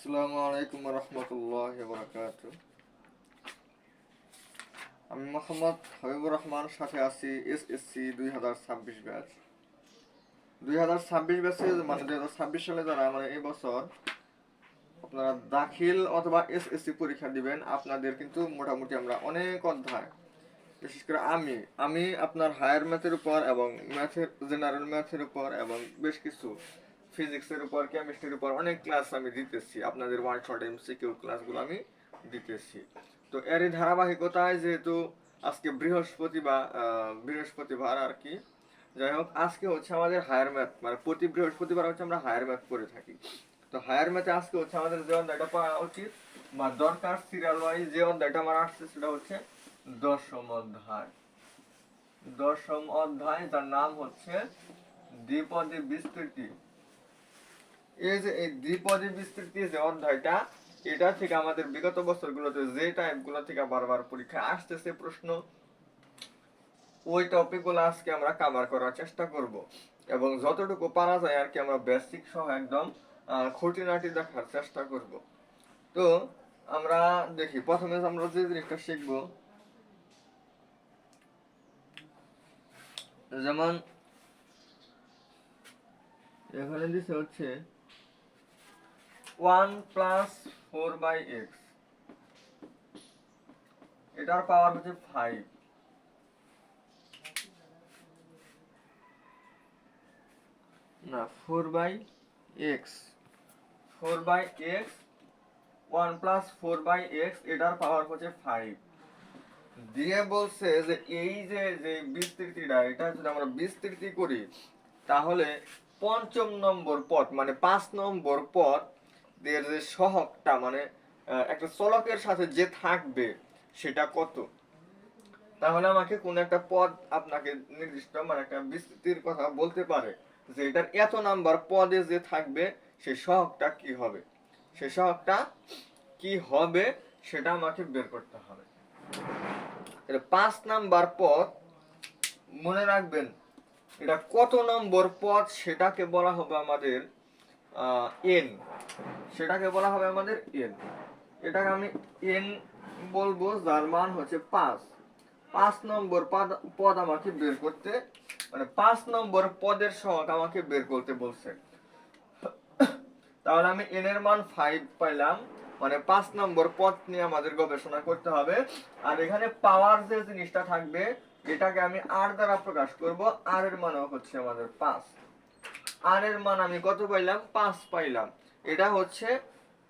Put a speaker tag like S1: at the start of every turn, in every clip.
S1: আসসালামু আলাইকুম রহমতুল্লাহ বারাকাতুহু। আমি মোহাম্মদ হাবিবুর রহমান, সাথে আছি এসএসসি 2026 ব্যাচ। 2026 ব্যাচে মানে 2026 সালে যারা মানে এই বছর আপনারা দাখিল অথবা এসএসসি পরীক্ষা দিবেন, আপনাদের কিন্তু মোটামুটি আমরা অনেক অধ্যায়, বিশেষ করে আমি আপনার হায়ার ম্যাথের উপর এবং ম্যাথের জেনারেল ম্যাথের উপর এবং বেশ কিছু ফিজিক্সের উপর, কেমিস্ট্রির উপর অনেক ক্লাস আমি দিতেছি। আপনাদের ওয়ান শর্ট এমসিকিউ ক্লাসগুলো আমি দিতেছি। তো এরই ধারাবাহিকতায়, যেহেতু আজকে বৃহস্পতিবার আর কি, যাই হোক, আজকে হচ্ছে আমাদের হায়ার ম্যাথ, মানে প্রতি বৃহস্পতিবার হচ্ছে আমরা হায়ার ম্যাথ করে থাকি। তো হায়ার ম্যাথে আজকে হচ্ছে আমাদের যে অধ্যায়টা পড়া উচিত বা দরকার, সিরিয়াল ওয়াইজ যে অধ্যায়টা আমার আসছে সেটা হচ্ছে দশম অধ্যায়। দশম অধ্যায়, যার নাম হচ্ছে দ্বিপদী বিস্তৃতি। এই যে এই দ্বিপদী বিস্তৃতি যে অধ্যায়টা, এটা থেকে আমাদের বিগত বছরগুলোতে যে টাইপগুলো থেকে বারবার পরীক্ষায় আসতেছে প্রশ্ন, ওই টপিকগুলো আজকে আমরা কভার করার চেষ্টা করব এবং যতটুকু পারা যায় আর কি আমরা বেসিক সহ একদম খুঁটিনাটি দেখার চেষ্টা করব। তো আমরা দেখি, প্রথমে আমরা যে জিনিসটা শিখবো, যেমন এখানে দিছে হচ্ছে 1+4/x, এটার পাওয়ার হচ্ছে 5। না, 4/x, 4/x, 1+4/x, এটার পাওয়ার হচ্ছে 5 দিয়ে বলছে যে এই যে যে বিস্তৃতিটা, এটা যদি আমরা বিস্তৃতি করি তাহলে পঞ্চম নম্বর পদ মানে 5 নম্বর পদ এর যে সহগটা, মানে একটা চলকের সাথে যে থাকবে সেটা কত। তাহলে আমাকে কোন একটা পদ আপনাকে নির্দিষ্ট মানে একটা বিস্তৃতির কথা বলতে পারে যে এটার এত নাম্বার পদে যে থাকবে সেই সহগটা কি হবে, সেই সহগটা কি হবে সেটা আমাকে বের করতে হবে। 5 নাম্বার পদ, মনে রাখবেন এটা কত নম্বর পদ সেটাকে বলা হবে আমাদের এন, সেটাকে বলা হবে আমাদের এন। এটাকে আমি এন বলবো, যার মান হচ্ছে 5। 5 নম্বর পদ আমাকে বের করতে, মানে 5 নম্বর পদের সহগ আমাকে বের করতে বলছে। তাহলে আমি এন এর মান 5 পাইলাম, মানে 5 নম্বর পদ নিয়ে আমাদের গবেষণা করতে হবে। আর এখানে পাওয়ার যে জিনিসটা থাকবে এটাকে আমি আর দ্বারা প্রকাশ করব, আর এর মান হচ্ছে আমাদের 5। আর এর মান আমি কত পাইলাম? 5 পাইলাম। এটা হচ্ছে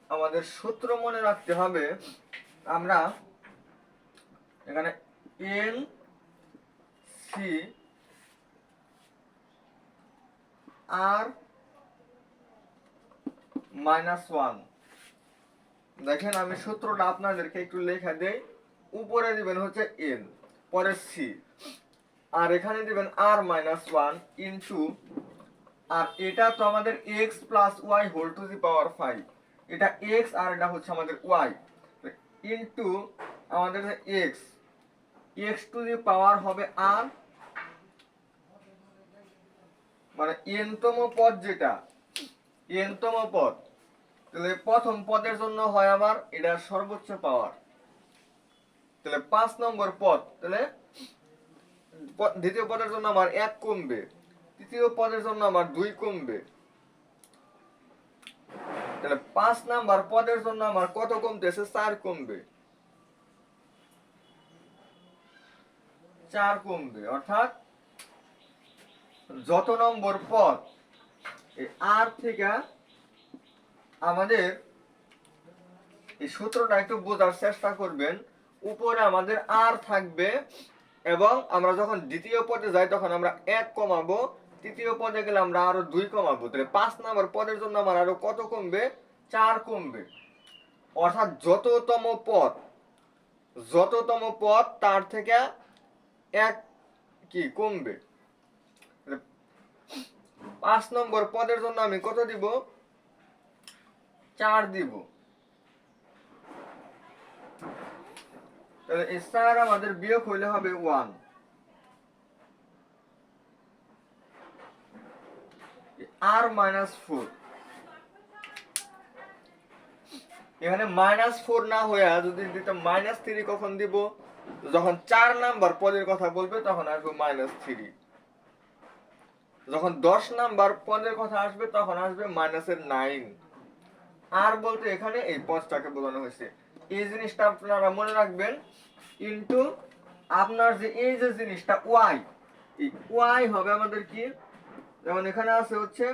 S1: আমাদের সূত্র, মনে রাখতে হবে। আমরা এখানে এন সি আর -1, দেখেন আমি সূত্রটা আপনাদেরকে একটু লেখা দেই। উপরে দিবেন হচ্ছে এন, পরে সি, আর এখানে দিবেন r-1 ইনটু, আর এটা তো আমাদের x plus y whole to the power 5, এটা x আর এটা হচ্ছে আমাদের y, ইনটু আমাদের x, x to the power হবে r, মানে n তম পদ যেটা, n তম পদ, তাহলে প্রথম পদের জন্য হয় আমার এটার সর্বোচ্চ পাওয়ার, তাহলে 5 নম্বর পদ, তাহলে দ্বিতীয় পদের জন্য আমার 1 কমবে, তৃতীয় পদের জন্য আমার 2 কমবে, তাহলে 5 নাম্বার পদের জন্য আমার কত কমতেছে? 4 কমবে, 4 কমবে। অর্থাৎ যত নম্বর পদ এই আর থেকে আমাদের, এই সূত্রটা একটু বোঝার চেষ্টা করবেন। উপরে আমাদের আর থাকবে এবং আমরা যখন দ্বিতীয় পদে যাই তখন আমরা 1 কমাবো, তৃতীয় পদে গেলে আমরা আরো 2 কমাবো, তাহলে 5 নাম্বার পদের জন্য আমার আরো কত কমবে? 4 কমবে। অর্থাৎ যততম পদ তার থেকে 1 কি কমবে। 5 নম্বর পদের জন্য আমি কত দিব? 4 দিব। তাহলে এই 4 আমাদের বিয়োগ হইলে হবে 1, r-4, এখানে -4 না হয়ে যদি দিতে -3 কখন দিব, যখন 4 নাম্বার পদের কথা বলবে তখন আসবে -3, যখন 10 নাম্বার পদের কথা আসবে তখন আসবে -9। আর বলতে এখানে এই পদটাকে বোঝানো হয়েছে। এই জিনিসটা আপনারা মনে রাখবেন। কিন্তু আপনার যে এই যে জিনিসটা ওয়াই, এই ওয়াই হবে আমাদের কি, যেমন এখানে আছে হচ্ছে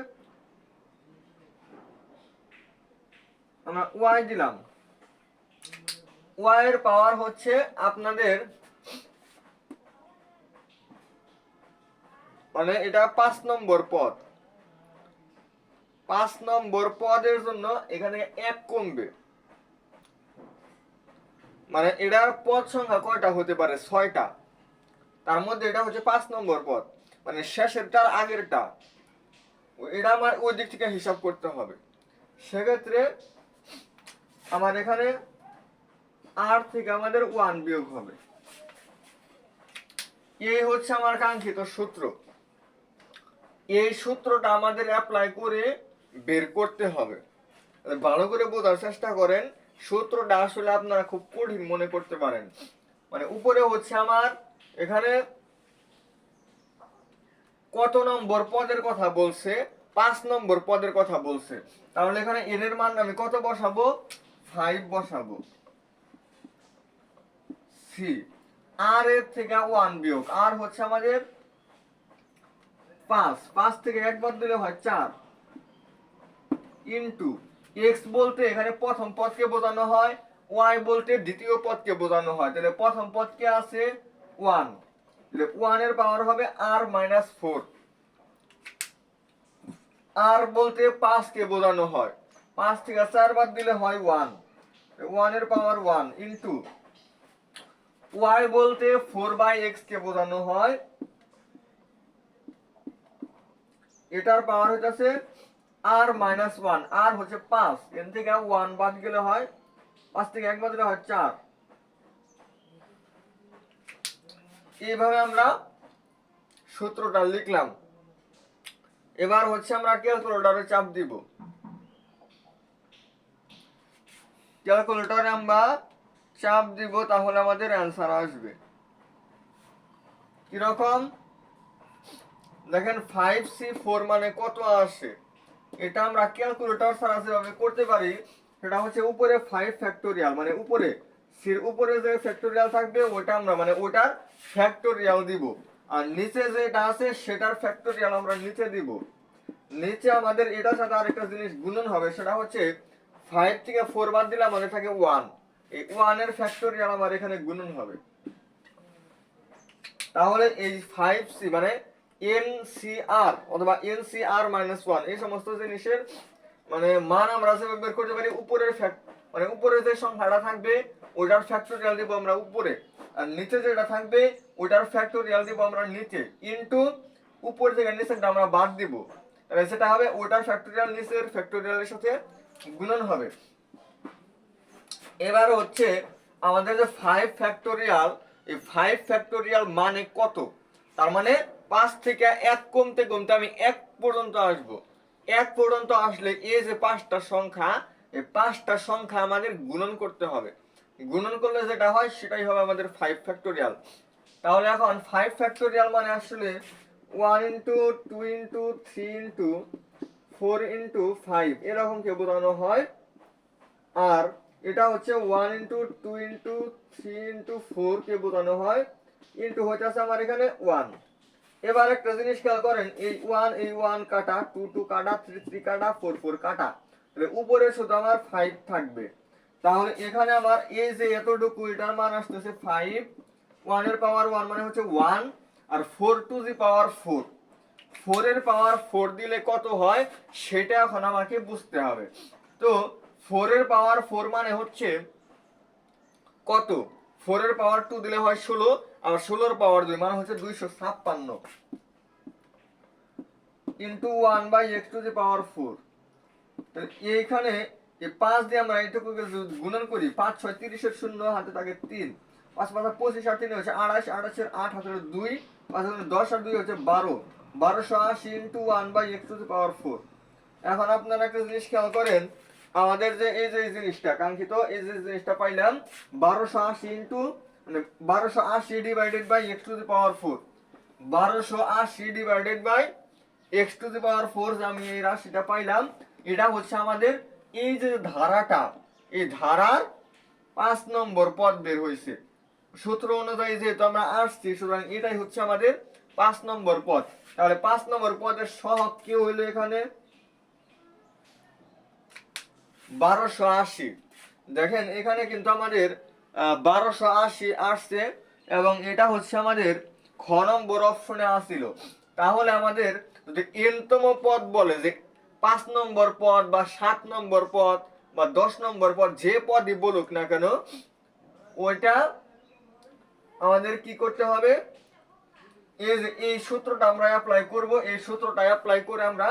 S1: আমরা ওয়াই দিলাম, ওয়াই এর পাওয়ার হচ্ছে আপনাদের মানে এটা 5 নম্বর পদ। 5 নম্বর পদের জন্য এখানে 1 কমবে, মানে এটার পদ সংখ্যা কয়টা হতে পারে, 6টা। তার মধ্যে এটা হচ্ছে 5 নম্বর পদ, মানে শেষেরটার আগেরটা, এটা আমার ওই দিক থেকে হিসাব করতে হবে। সেক্ষেত্রে আমার এখানে আর থেকে আমাদের 1 বিয়োগ হবে। এই হচ্ছে আমার কাঙ্ক্ষিত সূত্র। এই সূত্রটা আমাদের অ্যাপ্লাই করে বের করতে হবে। ভালো করে বোঝার চেষ্টা করেন। সূত্রটা আসলে আপনারা খুব কঠিন মনে করতে পারেন। মানে উপরে হচ্ছে আমার এখানে কত নম্বর পদের কথা বলছে, 5 নম্বর পদের কথা বলছে। তাহলে এখানে n এর মান আমি কত বসাবো, 5 বসাবো। সি আর এর থেকে 1 বিয়োগ, আর হচ্ছে আমাদের 5 থেকে 1 বাদ দিলে হয় 4, ইনটু x বলতে এখানে প্রথম পদকে বোঝানো হয়, y বলতে দ্বিতীয় পদকে বোঝানো হয়। তাহলে প্রথম পদকে আছে 1, তাহলে 1 এর পাওয়ার হবে r-4। আর বলতে 5 কে বোঝানো হয়, 5 থেকে 4 বাদ দিলে হয় 1, 1 এর পাওয়ার 1 ইনটু y বলতে 4/x কে বোঝানো হয়, এটার পাওয়ার হচ্ছে r-1, আর হচ্ছে 5, এর থেকে 1 বাদ গেলে হয় 5 থেকে 1 বাদ দিলে হয় 4। এইভাবে আমরা সূত্রটা লিখলাম। এবার হচ্ছে আমরা ক্যালকুলেটরে চাপ দিব। ক্যালকুলেটরে আমরা চাপ দিব, তাহলে আমাদের অ্যান্সার আসবে কিরকম দেখেন, 5c4 মানে কত আসে, এটা আমরা ক্যালকুলেটর ছাড়া যেভাবে করতে পারি সেটা হচ্ছে উপরে 5 ফ্যাক্টোরিয়াল, মানে উপরে সির উপরে যে ফ্যাক্টোরিয়াল থাকবে ওটা আমরা মানে ওটার ফ্যাক্টোরিয়াল দিব, আর নিচে যেটা আছে সেটার ফ্যাক্টোরিয়াল আমরা নিচে দিব। নিচে আমাদের এটার সাথে আরেকটা জিনিস গুণন হবে, সেটা হচ্ছে 5 থেকে 4 বাদ দিলে আমাদের থাকে 1, এই 1 এর ফ্যাক্টোরিয়াল আমার এখানে গুণন হবে। তাহলে এই 5c মানে NCR অথবা NCR-1 এই সমস্ত জিনিসের মানে মান আমরা যেভাবে বের করতে পারি, উপরের মানে উপরে যে সংখ্যাটা থাকবে ওটার ফ্যাক্টোরিয়াল দিব আমরা উপরে, আর নিচে যেটা থাকবে ওটার ফ্যাক্টোরিয়াল দিব আমরা নিচে, ইনটু উপর থেকে নিচেরটা আমরা বাদ দিব, তাহলে সেটা হবে ওটার ফ্যাক্টোরিয়াল নিচের ফ্যাক্টোরিয়ালের সাথে গুণন হবে। এবার হচ্ছে আমাদের যে 5 ফ্যাক্টোরিয়াল, এই 5 ফ্যাক্টোরিয়াল মানে কত, তার মানে 5 থেকে 1 কমতে কমতে আমি 1 পর্যন্ত আসব। 1 পর্যন্ত আসলে এই যে 5টা সংখ্যা, এই 5টা সংখ্যা আমাদের গুণন করতে হবে। গুণন করলে যেটা হয় সেটাই হবে আমাদের 5 ফ্যাক্টোরিয়াল। তাহলে এখন 5 ফ্যাক্টোরিয়াল মানে আসলে 1 ইনটু 2 ইনটু 3 ইনটু 4 ইনটু 5 এরকম কে বোঝানো হয়, আর এটা হচ্ছে 1 ইনটু 2 ইনটু 3 ইনটু 4 কে বোঝানো হয়, ইনটু হচ্ছে আমার এখানে 1। এবার একটা জিনিস খেয়াল করেন, এই 1 কাটা, 2 কাটা, 3 কাটা, 4 কাটা, তাহলে উপরে শুধু আমার 5 থাকবে। তাহলে এখানে আমার এই যে এতটুকু এটার মান আসতেছে 5, 1 এর পাওয়ার 1 মানে হচ্ছে 1, আর 4 টু দি পাওয়ার 4, 4 এর পাওয়ার 4 দিলে কত হয় সেটা এখন আমাকে বুঝতে হবে। তো 4 এর পাওয়ার 4 মানে হচ্ছে কত, 4 এর পাওয়ার 2 দিলে হয় 16, আর 16 এর পাওয়ার 2 মানে হচ্ছে 256 into 1/x two the power 4। তাহলে এইখানে এই 5 দিয়ে আমরা এইটুকু গুণন করি, 5 6 30 এর 0 হাতে থাকে 3, 5 5 25 আর 3 হচ্ছে 28, 28 এর 8 হাতে 2, 5 10 আর 2 হচ্ছে 12, 1280 into 1/x two the power 4। এখন আপনারা একটা জিনিস খেয়াল করেন, আমাদের যে এই জিনিসটা কাঙ্ক্ষিত এই যে জিনিসটা পাইলাম 1280 ইন্টু মানে 1280 divided by x to the power 4, 1280 divided by x to the power 4 যে আমি এই রাশিটা পাইলাম, এটা হচ্ছে আমাদের এই যে ধারাটা, এই ধারার 5 নম্বর পদ বের হয়েছে। সূত্র অনুযায়ী যেহেতু আমরা আসছি, সুতরাং এটাই হচ্ছে আমাদের 5 নম্বর পদ। তাহলে 5 নম্বর পদের সহগ কি হইলো এখানে 1280। দেখেন এখানে কিন্তু আমাদের 1280 আসছে এবং এটা হচ্ছে আমাদের খ নম্বর অপশনে আসছিল। তাহলে আমাদের যদি এনতম পদ বলে যে 5 নম্বর পদ বা 7 নম্বর পদ বা 10 নম্বর পদ, যে পদই বলুক না কেন, ওইটা আমাদের কি করতে হবে, এই সূত্রটা আমরা অ্যাপ্লাই করব। এই সূত্রটা অ্যাপ্লাই করে আমরা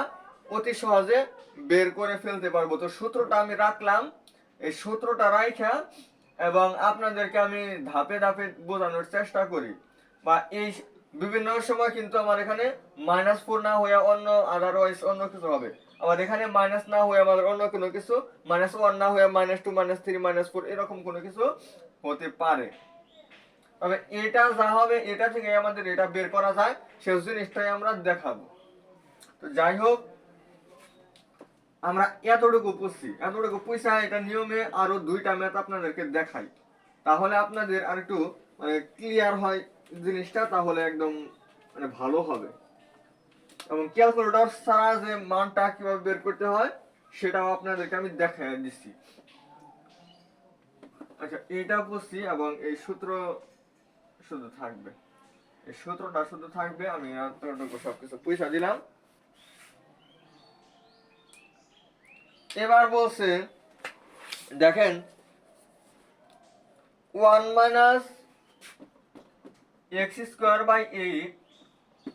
S1: অতি সহজে বের করে ফেলতে পারবো। তো সূত্রটা আমি রাখলাম, এই সূত্রটা রাখা এবং আপনাদেরকে আমি ধাপে ধাপে বোঝানোর চেষ্টা করি। বা এই বিভিন্ন সময় কিন্তু আমার এখানে -4 না হয়ে অন্য আদারওয়াইজ অন্য কিছু হবে। আবার এখানে মাইনাস না হয়ে আমাদের অন্য কোনো কিছু, -1 না হয়ে -2 -3 -4 এরকম কোনো কিছু হতে পারে। তবে এটা যা হবে এটা থেকে আমাদের এটা বের করা যায়, সেই জিনিসটাই আমরা দেখাবো। তো যাই হোক, আমরা এতটুকু পুষা এটা নিয়মে আরো 2টা ম্যাথ আপনাদেরকে দেখাই, তাহলে আপনাদের আর একটু মানে ক্লিয়ার হয় জিনিসটা, তাহলে একদম মানে ভালো হবে। এবং ক্যালকুলেটর ছাড়া যে মানটা কিভাবে বের করতে হয় সেটাও আপনাদেরকে আমি দেখাই দিচ্ছি। আচ্ছা, এটা বুঝছি এবং এই সূত্র শুধু থাকবে, এই সূত্রটা শুধু থাকবে। আমি এতটুকু সবকিছু পয়সা দিলাম। এবার বলছে দেখেন 1 মাইনাস x স্কোয়ার বাই 8,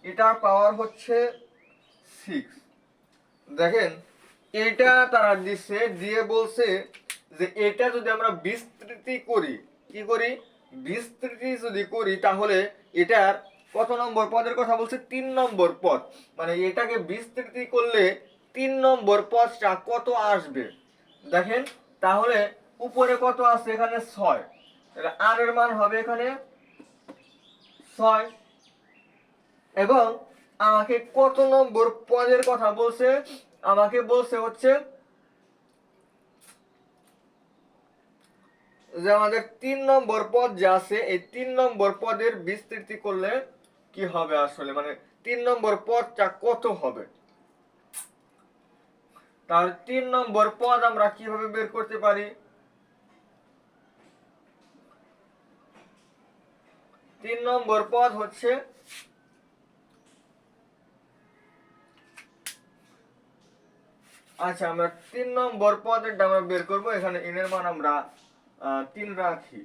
S1: এটার পাওয়ার হচ্ছে 6। দেখেন এটা তারা দিচ্ছে, দিয়ে বলছে যে এটা যদি আমরা বিস্তৃতি করি, কি করি, বিস্তৃতি যদি করি তাহলে এটার কত নম্বর পদের কথা বলছে, 3 নম্বর পদ। মানে এটাকে বিস্তৃতি করলে 3 নম্বর পদটা কত আসবে দেখেন। তাহলে উপরে কত আছে, এখানে 6, তাহলে আর এর মান হবে এখানে 6। এবং আমাকে কত নম্বর পদের কথা বলছে, আমাকে বলছে হচ্ছে যে আমাদের 3 নম্বর পদ যে আছে, এই 3 নম্বর পদের বিস্তৃতি করলে কি হবে আসলে, মানে 3 নম্বর পদটা কত হবে। তাহলে 3 নম্বর পদ আমরা কিভাবে বের করতে পারি, 3 নম্বর পদ হচ্ছে আচ্ছা আমরা 3 নম্বর পদেরটা আমরা বের করব। এখানে n এর মান আমরা 3 রাখি।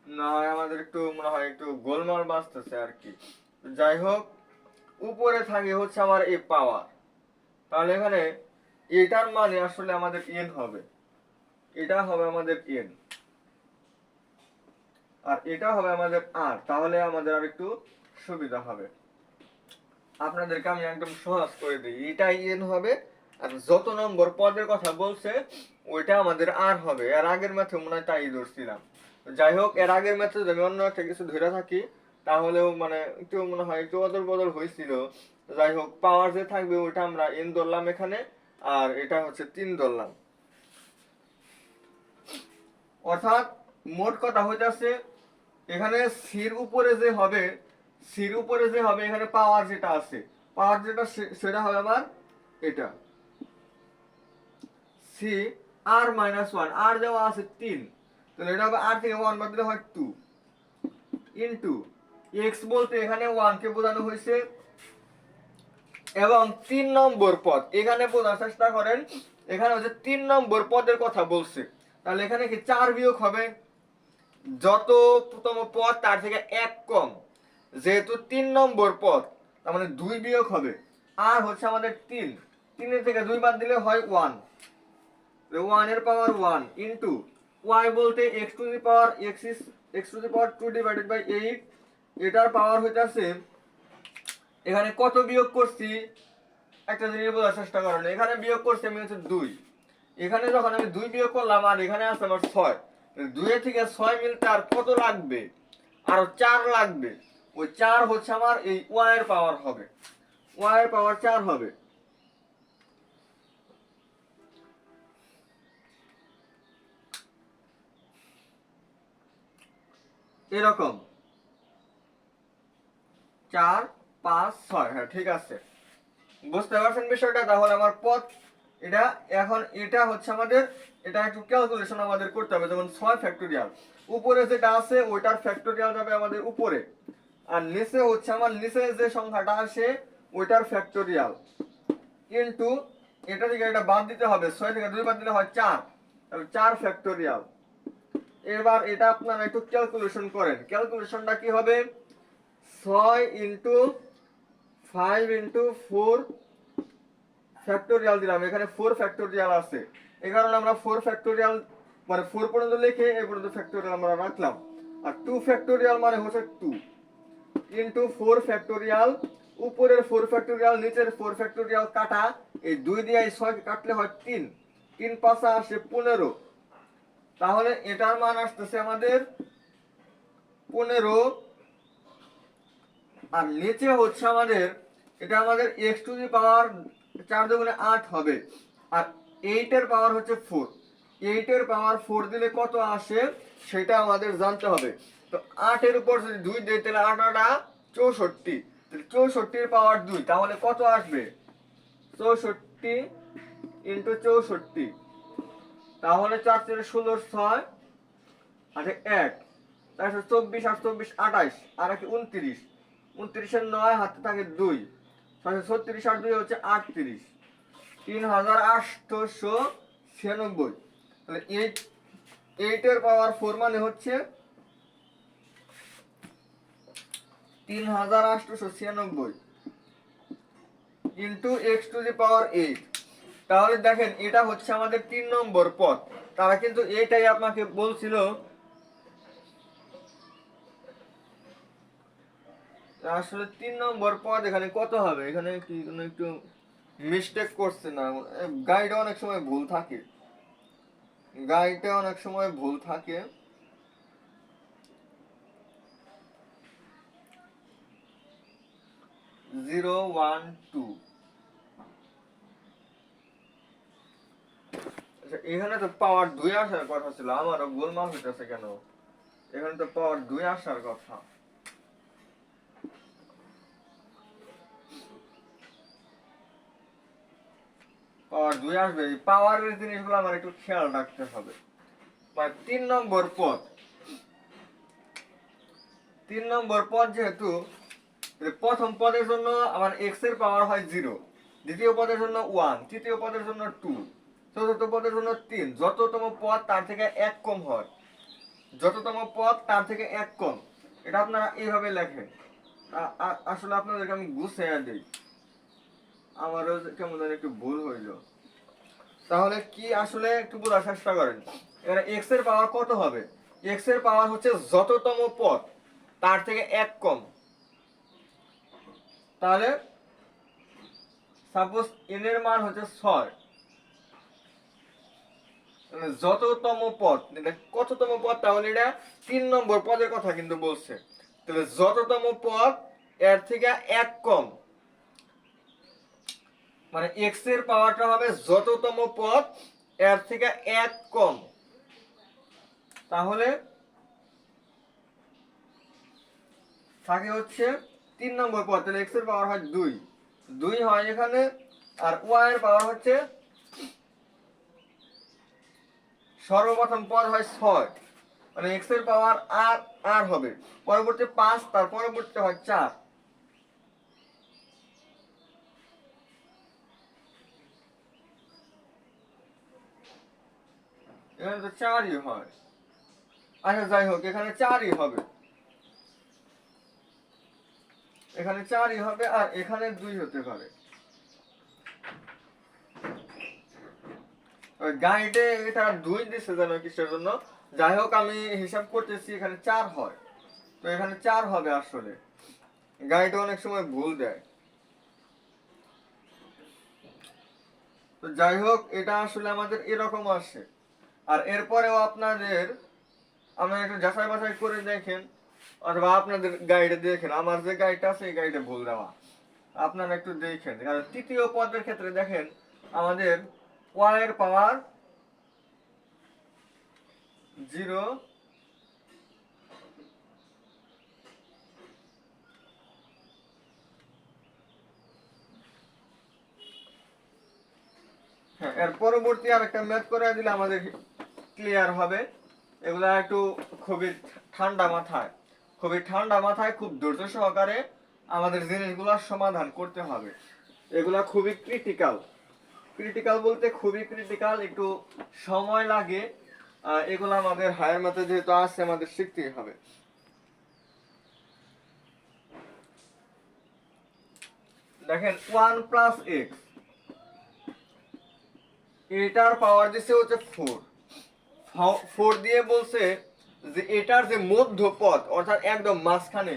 S1: না আমাদের একটু মনে হয় একটু গোলমাল বাজতেছে আর কি। যাই হোক, উপরে থাকে হচ্ছে আমার এই পাওয়ার, তাহলে এখানে এটার মানে আসলে আমাদের n হবে, এটা হবে আমাদের n আর এটা হবে আমাদের r। তাহলে আমাদের আর একটু সুবিধা হবে। আপনাদেরকে আমি একদম সহজ করে দিই, এটাই n হবে আর যত নম্বর পদের কথা বলছে ওইটা আমাদের r হবে। এর আগের ম্যাথে মনে হয় তাই ধরছিলাম। যাই হোক, এর আগের ম্যাথে যদি অন্য একটা কিছু ধরে থাকি তাহলেও মানে একটু মনে হয় একটু অদল বদল হয়েছিল। যাই হোক, পাওয়ার যে থাকবে ওইটা আমরা n ধরলাম এখানে, আর এটা হচ্ছে 3 ধরলাম। অর্থাৎ মোট কথা হইতাছে এখানে সির উপরে যে হবে, সির উপরে যে হবে এখানে পাওয়ার যেটা আছে, পাওয়ার যেটা সেটা হবে আবার এটা সি আর -1, আর দেওয়া আছে 3, তাহলে এটা হবে আর থেকে 1 বাদ দিলে হয় 2 ইনটু x বলতে এখানে 1 কে বোঝানো হয়েছে এবং 3 নম্বর পদ এখানে বোঝার চেষ্টা করেন, এখানে হচ্ছে 3 নম্বর পদের কথা বলছে। তাহলে এখানে কি 4 বিয়োগ হবে, যততম পদ তার থেকে 1 কম, যেহেতু 3 নম্বর পদ তার মানে 2 বিয়োগ হবে। আর হচ্ছে আমাদের 3, 3 এর থেকে 2 বাদ দিলে হয় 1, 1 এর পাওয়ার 1 ইনটু y বলতে x to the power x is x to the power 2 divided by 8, এটার পাওয়ার হইতাছে এখানে কত বিয়োগ করছি একটা জিনিস বোঝার চেষ্টা করেন। এখানে বিয়োগ করছি আমি হচ্ছে 2, এখানে যখন আমি 2 বিয়োগ করলাম আর এখানে আছে আমার 6, 2 থেকে 6 মিলতে আর কত লাগবে, আরো 4 লাগবে। ওই 4 হচ্ছে আমার এই y এর পাওয়ার হবে, y এর পাওয়ার 4 হবে। এরকম 4 5 6, হ্যাঁ ঠিক আছে, বুঝতে পারছেন বিষয়টা। তাহলে আমার পথ এটা, এখন এটা হচ্ছে আমাদের, এটা একটু ক্যালকুলেশন আমাদের করতে হবে। যেমন 6 ফ্যাক্টোরিয়াল, উপরে যেটা আছে ওইটার ফ্যাক্টোরিয়াল যাবে আমাদের উপরে, আর নিচে হচ্ছে আমার নিচে যে সংখ্যাটা আসে ওইটার ফ্যাক্টোরিয়াল, কিন্তু এটা থেকে এটা বাদ দিতে হবে, 6 থেকে 2 বাদ দিলে হয় 4, তাহলে 4 ফ্যাক্টোরিয়াল। এবার এটা আপনারা একটু ক্যালকুলেশন করেন, ক্যালকুলেশনটা কি হবে, 6 ইন্টু 5 ইন্টু 4 ফ্যাক্টোরিয়াল দিলাম, এখানে 4 ফ্যাক্টোরিয়াল আছে, এই কারণে আমরা 4 ফ্যাক্টোরিয়াল মানে 4 পর্যন্ত লিখে এই পর্যন্ত ফ্যাক্টোরিয়াল আমরা রাখলাম। আর 2 ফ্যাক্টোরিয়াল মানে হচ্ছে 2 ইন্টু 4 ফ্যাক্টোরিয়াল, উপরের 4 ফ্যাক্টোরিয়াল নিচের 4 ফ্যাক্টোরিয়াল কাটা, এই 2 দিয়ে এই 6 কে কাটলে হয় 3, 3 পাঁচা আসে 15, তাহলে এটার মান আসতেছে আমাদের 15। আর নিচে হচ্ছে আমাদের, এটা আমাদের x টু দি পাওয়ার 4 দুগুণে 8 হবে, আর 8 এর পাওয়ার হচ্ছে 4, 8 এর পাওয়ার 4 দিলে কত আসে সেটা আমাদের জানতে হবে। তো 8 এর উপর যদি 2 দেই তাহলে 8 8 64, তাহলে 64 এর পাওয়ার 2, তাহলে কত আসবে 64 ইন্টু 64, তাহলে 4 4 16 6 আচ্ছা 1, তারপর 24 আর 24 28 আর 29, 29 এর 9 হাতে থাকে 2, 36 আর 2 হচ্ছে 38, 3896, তাহলে 8 এর পাওয়ার 4 মানে হচ্ছে 3896 ইন্টু এক্স টু দি পাওয়ার 8। তাহলে দেখেন এটা হচ্ছে আমাদের 3 নম্বর পদ, তারা কিন্তু এটাই আপনাকে বলছিল। আসলে 3 নম্বর পদ এখানে কত হবে, এখানে কি কোনো একটু মিস্টেক করছে না, গাইডে অনেক সময় ভুল থাকে, গাইডে অনেক সময় ভুল থাকে। 0 1 2, আচ্ছা এখানে তো পাওয়ার 2 আসার কথা ছিল, আমারও গোলমাল হইতেছে কেন, এখানে তো পাওয়ার 2 আসার কথা। পাওয়ার 2 আসবে, এই পাওয়ারের জিনিসগুলো আমার একটু খেয়াল রাখতে হবে। মানে 3 নম্বর পদ, 3 নম্বর পদ যেহেতু, প্রথম পদের জন্য আমার x এর পাওয়ার হয় 0, দ্বিতীয় পদের জন্য 1, তৃতীয় পদের জন্য 2, চতুর্থ পদের জন্য 3, যততম পদ তার থেকে 1 কম হয়, যততম পদ তার থেকে 1 কম, এটা আপনারা এইভাবে লেখেন। আসলে আপনাদেরকে আমি গুছিয়ে দিই, আমারও কেমন যেন একটু ভুল হইল। তাহলে কি আসলে একটু বোঝার চেষ্টা করেন, এখানে x এর পাওয়ার কত হবে, x এর পাওয়ার হচ্ছে যততম পদ তার থেকে 1 কম, তাহলে সাপোজ n এর মান হচ্ছে 6, যততম পদ, এটা কততম পদ, তাহলে এটা 3 নম্বর পদের কথা কিন্তু বলছে, তাহলে যততম পদ এর থেকে 1 কম, মানে x এর পাওয়ারটা হবে যততম পদ এর থেকে 1 কম, তাহলে থাকে হচ্ছে 3 নম্বর পদ, তাহলে x এর পাওয়ার হয় 2, 2 হয় এখানে, আর y এর পাওয়ার হচ্ছে সর্বপ্রথম পদ হয় 6, মানে x এর পাওয়ার আর আর হবে, পরবর্তী 5, তার পরবর্তীতে হয় 4, এখানে তো 4ই হয়। আচ্ছা যাই হোক, এখানে 4ই হবে, এখানে 4ই হবে, আর এখানে 2 হতে পারে। গাইডে এটা 2 দিচ্ছে জানো কিসের জন্য, যাই হোক আমি হিসাব করতেছি এখানে 4 হয়, তো এখানে 4 হবে, আসলে গাইডে অনেক সময় ভুল দেয়। তো যাই হোক, এটা আসলে আমাদের এরকম আসে। আর এরপরেও আপনাদের আমরা একটু যাচাই বাছাই করে দেখেন, অথবা আপনাদের গাইডে দেখেন, আমার যে গাইডটা আছে এই গাইডে ভুল দেওয়া, আপনারা একটু দেখেন। কারণ তৃতীয় পদের ক্ষেত্রে দেখেন আমাদের y এর পাওয়ার 0, হ্যাঁ, এর পরবর্তী আরেকটা ম্যাথ করে দিলে আমাদের ক্লিয়ার হবে। এগুলা একটু খুবই ঠান্ডা মাথায়, খুব ধৈর্য সহকারে আমাদের জিনিসগুলোর সমাধান করতে হবে। এগুলা খুবই ক্রিটিক্যাল বলতে খুবই ক্রিটিক্যাল, একটু সময় লাগে। এগুলো আমাদের হায়ার ম্যাথে যেহেতু আছে আমাদের শিখতেই হবে। দেখেন 1 প্লাস এক্স, এটার পাওয়ার দিচ্ছে হচ্ছে 4 দিয়ে বলছে যে এটার যে মধ্য পদ অর্থাৎ একদম মাঝখানে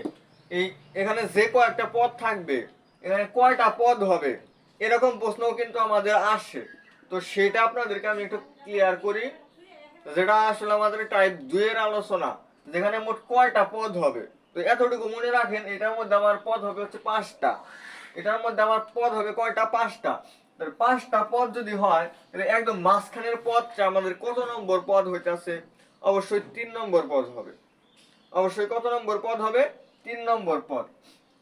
S1: এই এখানে যে কয়েকটা পদ থাকবে, এখানে কয়টা পদ হবে, এরকম প্রশ্নও কিন্তু আমাদের আসে। তো সেটা আপনাদেরকে আমি একটু ক্লিয়ার করি, যেটা আসলে আমাদের টাইপ 2 এর আলোচনা, যেখানে মোট কয়টা পদ হবে। তো এতটুকু মনে রাখেন, এটার মধ্যে আমার পদ হবে হচ্ছে 5টা, এটার মধ্যে আমার পদ হবে কয়টা? 5টা। 5টা পদ যদি হয় তাহলে একদম মাঝখানের পদটা আমাদের কত নম্বর পদ হইতাছে? অবশ্যই 3 নম্বর পদ হবে। অবশ্যই কত নম্বর পদ হবে? 3 নম্বর পদ।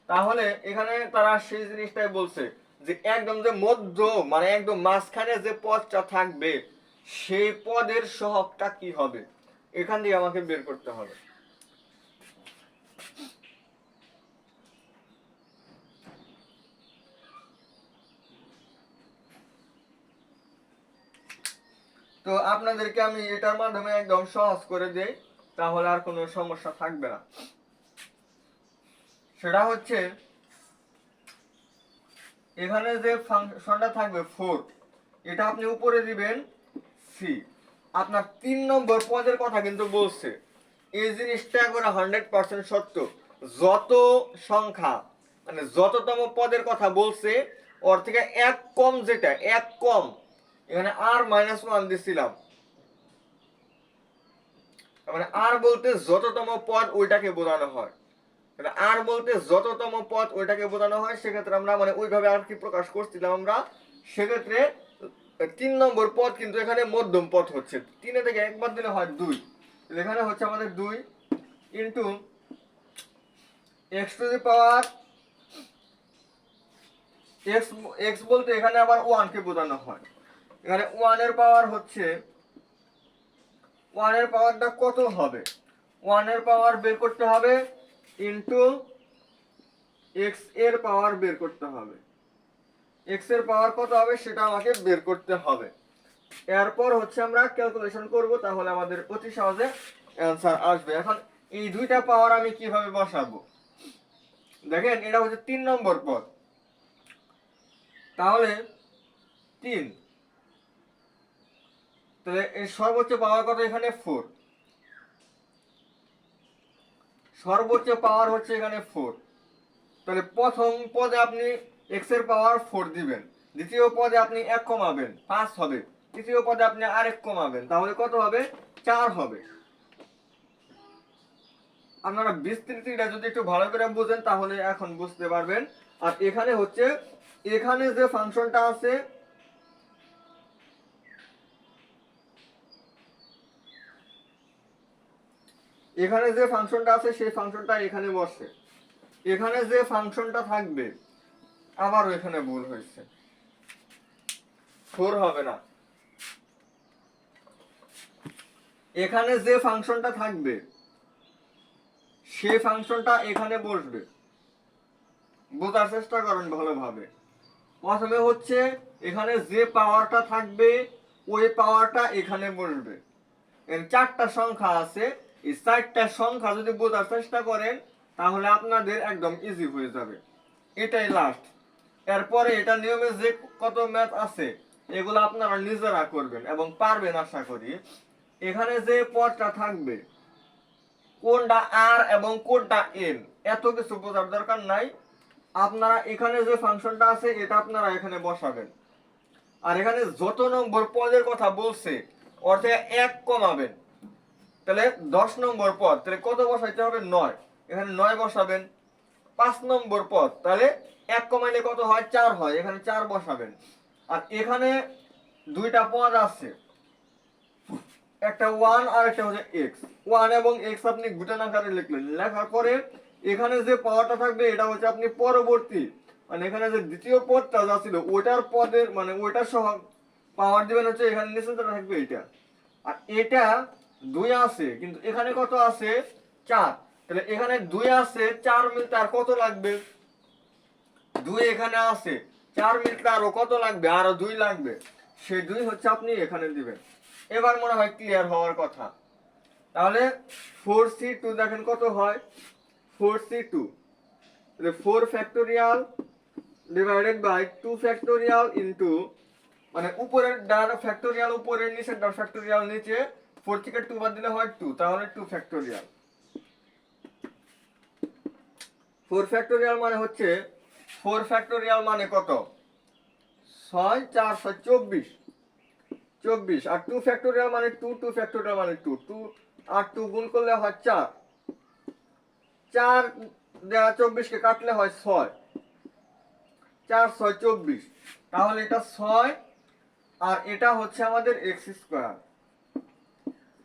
S1: তাহলে এখানে তারা সেই জিনিসটাই বলছে যে একদম যে মধ্য মানে একদম মাঝখানে যে পদটা থাকবে সেই পদের সহগটা কি হবে, এখান দিয়ে আমাকে বের করতে হবে। তো আপনাদেরকে আমি এটার মাধ্যমে একদম সহজ করে দেই, তাহলে আর কোনো সমস্যা থাকবে না। সেটা হচ্ছে এখানে যে ফাংশনটা থাকবে 4, এটা আপনি উপরে দিবেন সি। আপনার 3 নম্বর পদের কথা কিন্তু বলছে, এই জিনিসটা করে 100% সত্য। যত সংখ্যা মানে যততম পদের কথা বলছে ওর থেকে এক কম, যেটা এক কম, এখানে r-1 দিছিলাম, মানে আর বলতে যততম পদ ওইটাকে বোঝানো হয়। আর বলতে যততম পদ ওইটাকে বোঝানো হয়, সেক্ষেত্রে আমরা মানে ওইভাবে আর কি প্রকাশ করছিলাম আমরা। সেক্ষেত্রে 3 নম্বর পদ কিন্তু এখানে মধ্যম পদ হচ্ছে, 3 থেকে একবার দিলে হয় 2, এখানে হচ্ছে আমাদের 2 into x two the power x. X বলতে এখানে আবার 1 কে বোঝানো হয়। এখানে 1 এর পাওয়ার হচ্ছে, 1 এর পাওয়ারটা কত হবে? 1 এর পাওয়ার বের করতে হবে ইন্টু এক্স এর পাওয়ার বের করতে হবে। এক্স এর পাওয়ার কত হবে সেটা আমাকে বের করতে হবে। এরপর হচ্ছে আমরা ক্যালকুলেশন করব, তাহলে আমাদের অতি সহজে অ্যান্সার আসবে। এখন এই দুইটা পাওয়ার আমি কিভাবে বসাবো? দেখেন এটা হচ্ছে 3 নম্বর পদ, তাহলে 3, তাহলে এই সর্বোচ্চ পাওয়ার কত? এখানে 4, সর্বোচ্চ পাওয়ার হচ্ছে এখানে 4। তাহলে প্রথম পদে আপনি x এর পাওয়ার 4 দিবেন, দ্বিতীয় পদে আপনি 1 কমাবেন 5 হবে, তৃতীয় পদে আপনি আরেক কমাবেন, তাহলে কত হবে? 4 হবে। আপনারা বিস্তৃতিটা যদি একটু ভালো করে বুঝেন তাহলে এখন বুঝতে পারবেন। আর এখানে হচ্ছে এখানে যে ফাংশনটা আছে, এখানে যে ফাংশনটা আছে সেই ফাংশনটা এখানে বসে। এখানে যে ফাংশনটা থাকবে, আবারও এখানে ভুল হয়েছে, 4 হবে না। এখানে যে ফাংশনটা থাকবে সেই ফাংশনটা এখানে বসবে। বোঝার চেষ্টা করেন ভালোভাবে। প্রথমে হচ্ছে এখানে যে পাওয়ারটা থাকবে ওই পাওয়ারটা এখানে বসবে। এর 4টা সংখ্যা আছে, এই 4টা সংখ্যা যদি বোঝার চেষ্টা করেন তাহলে আপনাদের একদম ইজি হয়ে যাবে। এটাই লাস্ট। এরপরে এটা নিয়মে যে কত ম্যাথ আছে এগুলো আপনারা নিজেরা করবেন এবং পারবেন আশা করি। এখানে যে পদটা থাকবে কোনটা আর এবং কোনটা এন এত কিছু বোঝার দরকার নাই। আপনারা এখানে যে ফাংশনটা আছে এটা আপনারা এখানে বসাবেন। আর এখানে যত নম্বর পদের কথা বলছে ওর থেকে 1 কমাবেন, তাহলে 10 নম্বর পদ, তাহলে কত বসাইতে হবে 9, এখানে 9 বসাবেন। 5 নম্বর পদ, তাহলে 1 কমাইলে কত হয় 4 হয়, এখানে 4 বসাবেন। আর এখানে দুইটা পদ আছে, একটা 1 আর একটা হচ্ছে x। 1 এবং x আপনি গুণন আকারে লিখলেন, লেখার পরে এখানে যে পাওয়ারটা থাকবে এটা হচ্ছে আপনি পরবর্তী, মানে এখানে যে দ্বিতীয় পদটা যা ছিল ওইটার পদের মানে ওইটার সহ পাওয়ার দিবেন হচ্ছে এখানে নিচে যেটা থাকবে এটা। আর এটা 2 আছে কিন্তু এখানে কত আছে 4, তাহলে এখানে 2 আছে 4 মিলতে আর কত লাগবে, 2 এখানে আছে 4 মিলতে আরো কত লাগবে, আরো 2 লাগবে, সেই 2 হচ্ছে আপনি এখানে দিবেন। এবার মনে হয় ক্লিয়ার হওয়ার কথা। তাহলে 4c2 দেখেন কত হয়, 4c2 4 factorial divided by 2 factorial into, মানে উপরের ডার ফ্যাক্টোরিয়াল উপরের নিচের ডার ফ্যাক্টোরিয়াল নিচে, 4 থেকে 2 বাদ দিলে হয় 2, তাহলে 2 ফ্যাক্টোরিয়াল। 4 ফ্যাক্টোরিয়াল মানে হচ্ছে 4 ফ্যাক্টোরিয়াল মানে কত, 6 4 6 24, 24। আর 2 ফ্যাক্টোরিয়াল মানে 2, 2 ফ্যাক্টোরিয়াল মানে 2, 2 আর 2 গুণ করলে হয় 4, 4 দ্বারা 24 কে কাটলে হয় 6, 4 6 24। তাহলে এটা 6 আর এটা হচ্ছে আমাদের x স্কয়ার,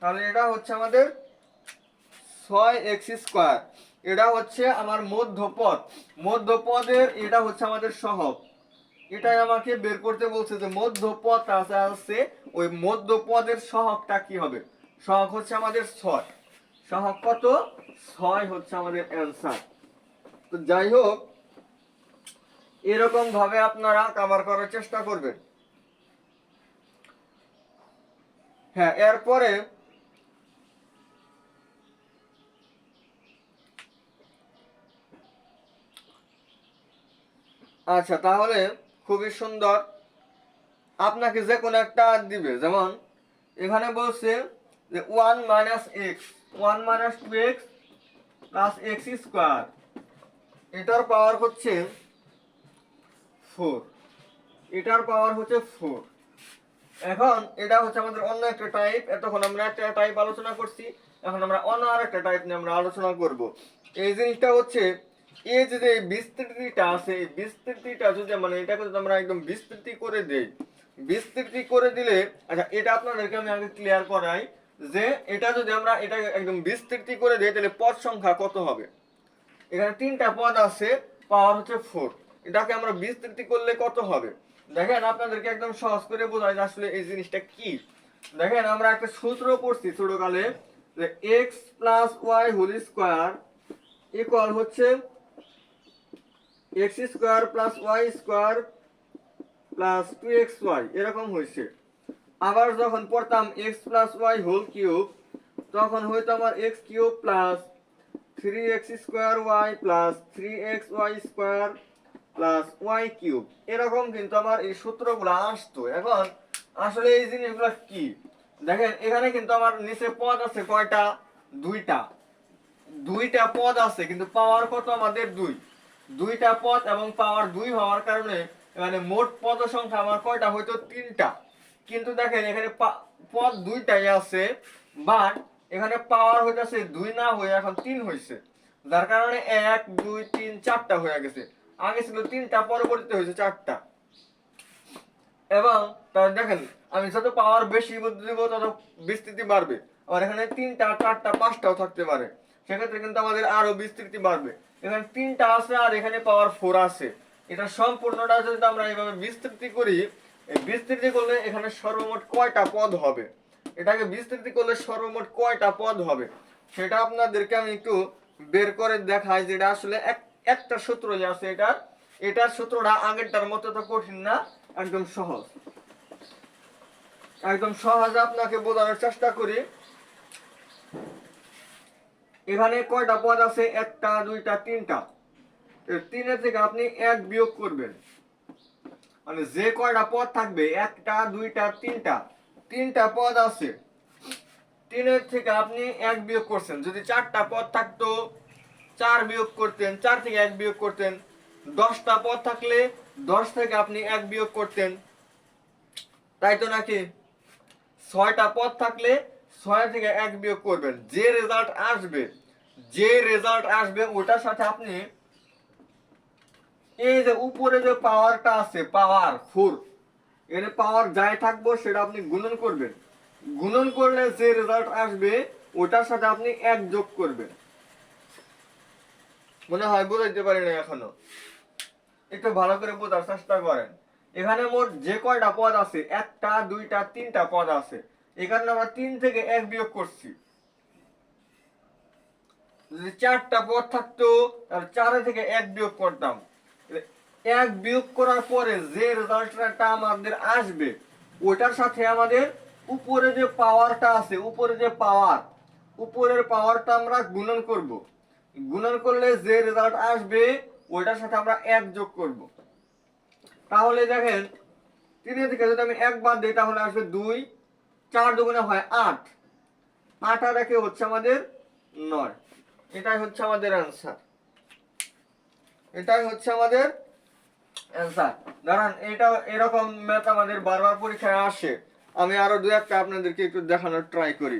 S1: তাহলে এটা হচ্ছে আমাদের 6x স্কয়ার। এটা হচ্ছে আমার মধ্যপদ, মধ্যপদের এটা হচ্ছে আমাদের সহগ। এটাই আমাকে বের করতে বলছে যে মধ্যপদ আছে ওই মধ্যপদের সহগটা কি হবে, সহগ হচ্ছে আমাদের 6, সহগ কত 6 হচ্ছে আমাদের অ্যানসার। তো যাই হোক এরকম ভাবে আপনারা কভার করার চেষ্টা করবেন। হ্যাঁ, এরপরে আচ্ছা, তাহলে খুবই সুন্দর, আপনাকে যে কোনো একটা দিবে, যেমন এখানে বলছে যে 1 minus x, 1 minus 2x plus x square, এটার পাওয়ার হচ্ছে 4, এটার পাওয়ার হচ্ছে 4। এখন এটা হচ্ছে আমাদের অন্য একটা টাইপ, এতক্ষণ আমরা একটা টাইপ আলোচনা করছি, এখন আমরা অন্য আরেকটা টাইপ নিয়ে আমরা আলোচনা করব। এই জিনিসটা হচ্ছে এই যে বিস্তৃতিটা আছে, এই বিস্তৃতিটা যদি মানে এটাকে যদি আমরা একদম বিস্তৃতি করে দেই, বিস্তৃতি করে দিলে, আচ্ছা এটা আপনাদেরকে আমি আগে ক্লিয়ার করাই যে এটা যদি আমরা এটা একদম বিস্তৃতি করে দেই তাহলে পদ সংখ্যা কত হবে। এখানে 3টা পদ আছে, পাওয়ার হচ্ছে 4, এটাকে আমরা বিস্তৃতি করলে কত হবে। দেখেন আপনাদেরকে একদম সহজ করে বোঝাই যে আসলে এই জিনিসটা কি। দেখেন আমরা একটা সূত্র পড়ছি ছোটকালে যে x plus y whole square equal হচ্ছে x square plus y square plus 2xy, এরকম হয়েছে। আবার যখন পড়তাম x plus y whole cube তখন হয়তো আমার x cube plus 3x square y plus 3xy square plus y cube, এরকম কিন্তু আমার এই সূত্রগুলো আসতো। এখন আসলে এই জিনিসগুলো কি, দেখেন এখানে কিন্তু আমার নিচে পদ আছে কয়টা, দুইটা পদ আছে কিন্তু পাওয়ার কত আমাদের 2, দুইটা পদ এবং পাওয়ার 2 হওয়ার কারণে মানে মোট পদ সংখ্যা আমার কয়টা হয়তো 3টা, কিন্তু দেখেন এখানে পদ 2টাই আছে, বাট এখানে পাওয়ার হইতাছে 2 না হয়ে এখন 3 হইছে, যার কারণে 1 2 3 4টা হয়ে গেছে। আগে ছিল 3টা, পরবর্তীতে হয়েছে 4টা। এবং তাহলে দেখেন আমি যত পাওয়ার বেশি দিব তত বিস্তৃতি বাড়বে, আর এখানে 3টা 4টা 5টাও থাকতে পারে, সেক্ষেত্রে কিন্তু আমাদের আরো বিস্তৃতি বাড়বে। এখানে 3টা আছে আর এখানে পাওয়ার 4 আছে, এটা সম্পূর্ণটা যদি আমরা এইভাবে বিস্তৃতি করি, এই বিস্তৃতি করলে এখানে সর্বমোট কয়টা পদ হবে, এটাকে বিস্তৃতি করলে সর্বমোট কয়টা পদ হবে সেটা আপনাদেরকে আমি একটু বের করে দেখাই। যেটা আসলে একটা সূত্র যে আছে এটার সূত্রটা আগেরটার মতো তো কঠিন না, একদম সহজ, একদম সহজে আপনাকে বোঝানোর চেষ্টা করি। এখানে কয়টা পদ আছে, 1টা 2টা 3টা, 3 থেকে আপনি 1 বিয়োগ করবেন, মানে যে কয়টা পদ থাকবে 1টা 2টা 3টা পদ আছে, 3 থেকে আপনি 1 বিয়োগ করছেন। যদি 4টা পদ থাকতো 4 বিয়োগ করতেন, 4 থেকে 1 বিয়োগ করতেন। 10টা পদ থাকলে 10 থেকে আপনি 1 বিয়োগ করতেন। তাই তো নাকি? 6টা পদ থাকলে 6 থেকে 1 বিয়োগ করবেন, যে রেজাল্ট আসবে ওটার সাথে আপনি এই যে উপরে যে পাওয়ারটা আছে, পাওয়ার 4, এর পাওয়ার যাই থাকবো সেটা আপনি গুণন করবেন। গুণন করলে যে রেজাল্ট আসবে ওটার সাথে আপনি 1 যোগ করবেন। মনে হয় বুঝাইতে পারি না এখনো? একটু ভালো করে বোঝার চেষ্টা করেন। এখানে মোট যে কয়টা পদ আছে, 1টা 2টা 3টা পদ আছে, এখানে আমরা 3 থেকে 1 বিয়োগ করছি। যদি 4টা পদ থাকতো তাহলে 4 থেকে 1 বিয়োগ করতাম। 1 বিয়োগ করার পরে যে রেজাল্টটা আমাদের আসবে ওটার সাথে আমাদের উপরে যে পাওয়ারটা আছে, উপরের পাওয়ারটা আমরা গুণন করব। গুণন করলে যে রেজাল্ট আসবে ওটার সাথে আমরা 1 যোগ করব। তাহলে দেখেন 3 থেকে যদি আমি 1 বাদ দিই তাহলে আসবে 2, 4 দুগুণে হয় 8, 8 আর 1 হচ্ছে আমাদের 9। এটাই হচ্ছে আমাদের অ্যান্সার। দাঁড়ান, এটা এরকম ম্যাথ আমাদের বারবার পরীক্ষায় আসে। আমি আরো দু একটা আপনাদেরকে একটু দেখানোর ট্রাই করি।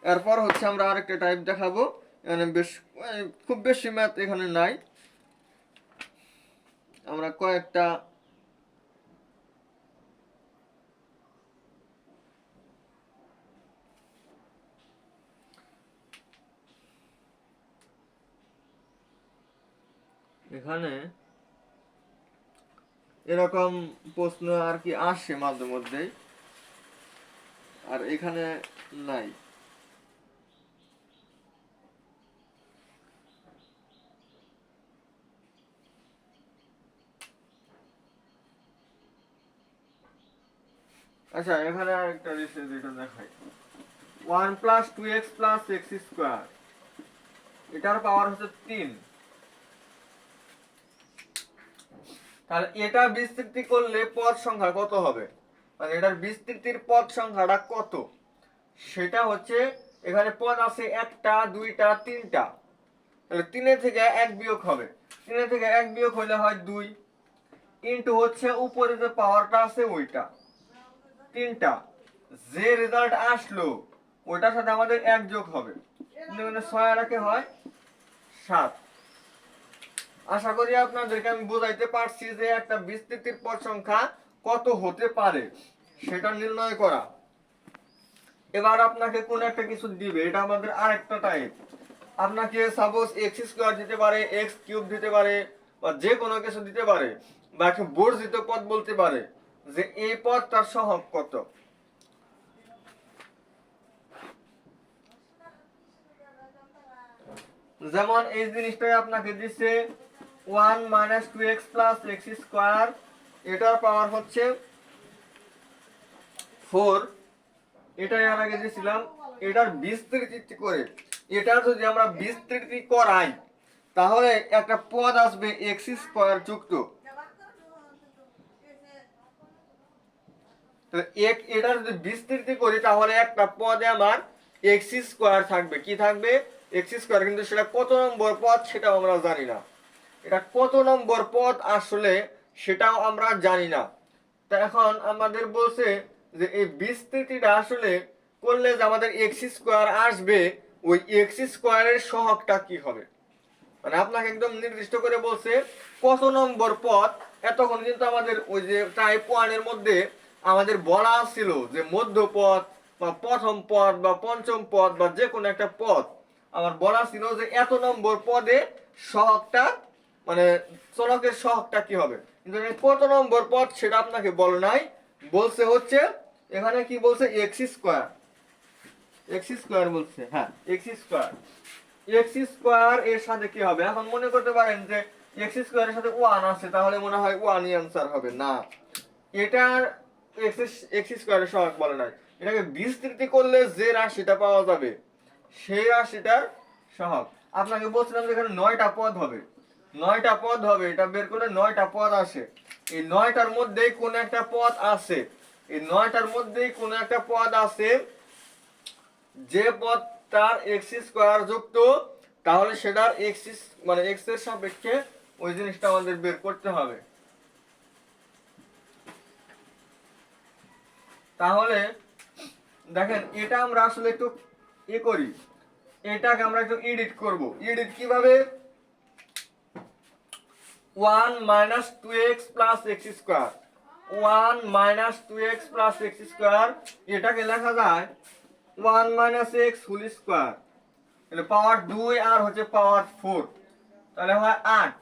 S1: এরপর হচ্ছে আমরা আরেকটা টাইপ দেখাবো। এখানে খুব বেশি ম্যাথ এখানে নাই, আমরা কয়েকটা এখানে এরকম প্রশ্ন আর কি আসে মাঝে মধ্যেই, আর এখানে নাই। আচ্ছা, এখানে আরেকটা রিসেট যেটা দেখাই, 1 plus 2x plus x square, এটার পাওয়ার হচ্ছে 3। তাহলে এটা বিস্তৃতি করলে পদ সংখ্যা কত হবে, মানে এটার বিস্তৃতির পদ সংখ্যাটা কত, সেটা হচ্ছে এখানে পদ আছে 1টা 2টা 3টা, তাহলে 3 থেকে 1 বিয়োগ হবে। 3 থেকে 1 বিয়োগ হলে হয় 2, ইনটু হচ্ছে উপরে যে পাওয়ারটা আছে ওইটা 3টা, যে রেজাল্ট আসলো ওইটার সাথে আমাদের 1 যোগ হবে, 6 আর 1 হয় 7। আশা করি আপনাদেরকে আমি বোঝাইতে পারছি যে একটা বিস্তৃতির পদ সংখ্যা কত হতে পারে সেটা নির্ণয় করা। এবার আপনাকে কোন একটা কিছু দিবে, এটা আমাদের আরেকটা টাইপ। আপনাকে সাপোজ এক্স স্কোয়ার দিতে পারে, এক্স কিউব দিতে পারে, বা যে কোনো কিছু দিতে পারে, বা একটা বর্জিত পদ বলতে পারে যে এই পদটার সহগ কত। যেমন এই জিনিসটাই আপনাকে দিচ্ছে 1 minus 2x plus x square, এটার পাওয়ার হচ্ছে 4। এটাই আর আগে দিয়েছিলাম। এটার বিস্তৃতি করে, এটার যদি আমরা বিস্তৃতি করাই তাহলে একটা পদ আসবে এক্স স্কোয়ার যুক্ত, এটা যদি বিস্তৃতি করি তাহলে একটা পদে আমার এক্স স্কোয়ার থাকবে। কি থাকবে? X square. কিন্তু সেটা কত নম্বর পদ সেটাও আমরা জানি না। এটা কত নম্বর পদ আসলে সেটাও আমরা জানি না। তা এখন আমাদের বলছে যে এই বিস্তৃতিটা আসলে করলে যে আমাদের এক্স স্কোয়ার আসবে, ওই এক্স স্কোয়ারের সহগটা কি হবে, মানে আপনাকে একদম নির্দিষ্ট করে বলছে কত নম্বর পদ। এতক্ষণ কিন্তু আমাদের ওই যে টাইপ 1 এর মধ্যে আমাদের বলা ছিল যে মধ্যপদ বা প্রথম পদ বা পঞ্চম পদ বা যে কোনো একটা পদ আমার বলা ছিল যে এত নম্বর পদে সহগটা, মানে চলকের সহগটা কি হবে। কিন্তু কত নম্বর পদ সেটা আপনাকে বলে নাই, বলছে হচ্ছে এখানে কি বলছে এক্স স্কোয়ার, এক্স স্কোয়ার বলছে, হ্যাঁ এক্স স্কোয়ার। এক্স স্কোয়ার এর সাথে কি হবে, এখন মনে করতে পারেন যে এক্স স্কোয়ারের সাথে 1 আছে তাহলে মনে হয় 1ই आंसर হবে না। এটার এক্স স্কোয়ারের সহগ বলে নাই, এটাকে বিস্তৃতি করলে যে রাশিটা পাওয়া যাবে সেই রাশিটার সহগ। আপনাকে বলছিলাম যে এখানে 9টা পদ হবে, 9টা পদ হবে, এটা বের করলে 9টা পদ আসে। এই 9টার মধ্যেই কোন একটা পদ আছে, এই 9টার মধ্যেই কোন একটা পদ আছে যে পদ তার এক্স স্কোয়ার যুক্ত, তাহলে সেটার এক্স মানে এক্স এর সাপেক্ষে ওই জিনিসটা আমাদের বের করতে হবে। তাহলে দেখেন এটা আমরা আসলে একটু করি, এটাকে আমরা একটু এডিট করব। এডিট কিভাবে? 1 minus 2x plus x square, 1 minus 2x plus x square, এটাকে লেখা যায় 1 মাইনাস x হোল স্কয়ার, তাহলে পাওয়ার 2 আর হচ্ছে পাওয়ার 4, তাহলে হয় 8।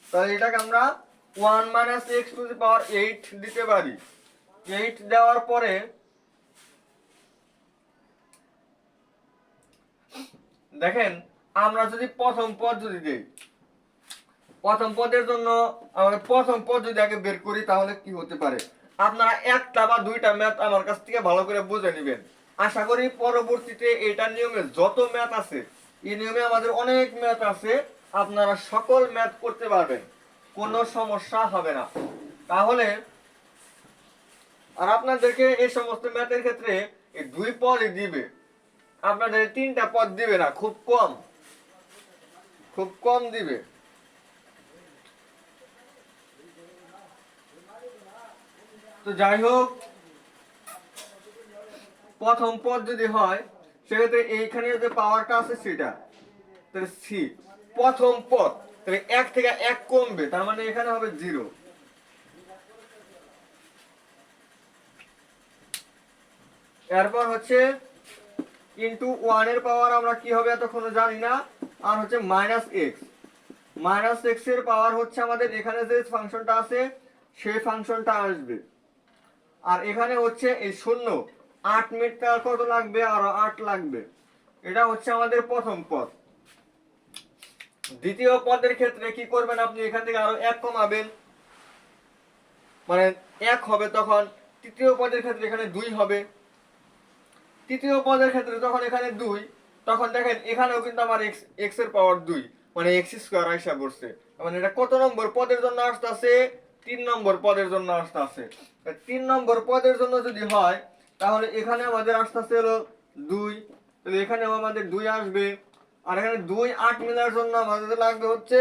S1: তাহলে এটাকে আমরা 1 মাইনাস x টু দি পাওয়ার 8 দিতে পারি। 8 দেওয়ার পরে দেখেন আমরা যদি প্রথম পদ যদি দেই, প্রথম পদের জন্য আমাদের প্রথম পদ যদি আগে বের করি তাহলে কি হতে পারে, আপনারা একটা বা দুইটা ম্যাথ আমার কাছ থেকে ভালো করে বুঝে নেবেন। আশা করি পরবর্তীতে এটা নিয়মে যত ম্যাথ আছে, এই নিয়মে আমাদের অনেক ম্যাথ আছে, আপনারা সকল ম্যাথ করতে পারবেন, কোনো সমস্যা হবে না। তাহলে আর আপনাদেরকে এই সমস্ত ম্যাথের ক্ষেত্রে এই দুই পদই দিবে, আপনাদের তিনটা পদ দিবে না, খুব কম দিবে। তো যাই হোক, প্রথম পদ যদি হয় সেক্ষেত্রে এইখানে যে পাওয়ারটা আছে সেটা, তাহলে সি প্রথম পদ, তাহলে 1 থেকে 1 কমবে, তার মানে এখানে হবে 0। এরপর হচ্ছে ইনটু 1 এর পাওয়ার আমরা কি হবে এতক্ষণ জানি না, আর হচ্ছে মাইনাস এক্স, মাইনাস এক্স এর পাওয়ার হচ্ছে আমাদের এখানে যে ফাংশনটা আছে সেই ফাংশনটা আসবে। আর এখানে হচ্ছে এই 0, 8 মিনিট কত লাগবে, আরো 8 লাগবে। এটা হচ্ছে আমাদের প্রথম পদ। দ্বিতীয় পদের ক্ষেত্রে কি করবেন, আপনি এখান থেকে আরো 1 কমাবেন, মানে 1 হবে, তখন তৃতীয় পদের ক্ষেত্রে এখানে 2 হবে। তৃতীয় পদের ক্ষেত্রে যখন এখানে 2, তখন দেখেন এখানেও কিন্তু আমার x এর পাওয়ার 2, মানে x স্কয়ার আইসা পড়ছে। মানে এটা কত নম্বর পদের জন্য আসছে? 3 নম্বর পদের জন্য আসছে। 3 নম্বর পদের জন্য যদি হয় তাহলে এখানে আমাদের আসছে হলো 2, তাহলে এখানেও আমাদের 2 আসবে। আর এখানে 2 8 মিলার জন্য আমাদের লাগবে হচ্ছে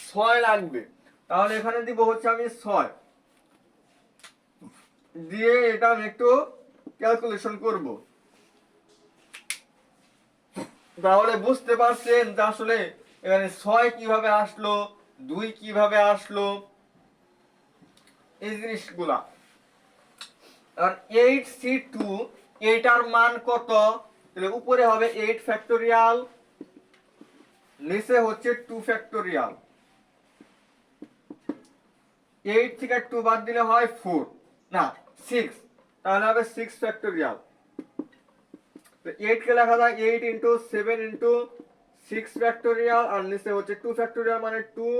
S1: 6 লাগবে, তাহলে এখানে দিব হচ্ছে আমি 6 দিয়ে এটা আমি একটু ক্যালকুলেশন করব। তাহলে বুঝতে পারছেন যে আসলে এখানে 6 কিভাবে আসলো, 2 কিভাবে আসলো, এই জিনিসগুলা। আর 8c2 এটার মান কত, তাহলে উপরে হবে 8 ফ্যাক্টোরিয়াল, নিচে হচ্ছে 2 ফ্যাক্টোরিয়াল। 8 থেকে 2 বাদ দিলে হয় 4, না 6, তাহলে হবে 6 ফ্যাক্টোরিয়াল। তো 8 কে লেখা যায় 8 ইনটু 7 ইনটু 6 ফ্যাক্টোরিয়াল, আর নিচে হচ্ছে 2 ফ্যাক্টোরিয়াল, মানে 2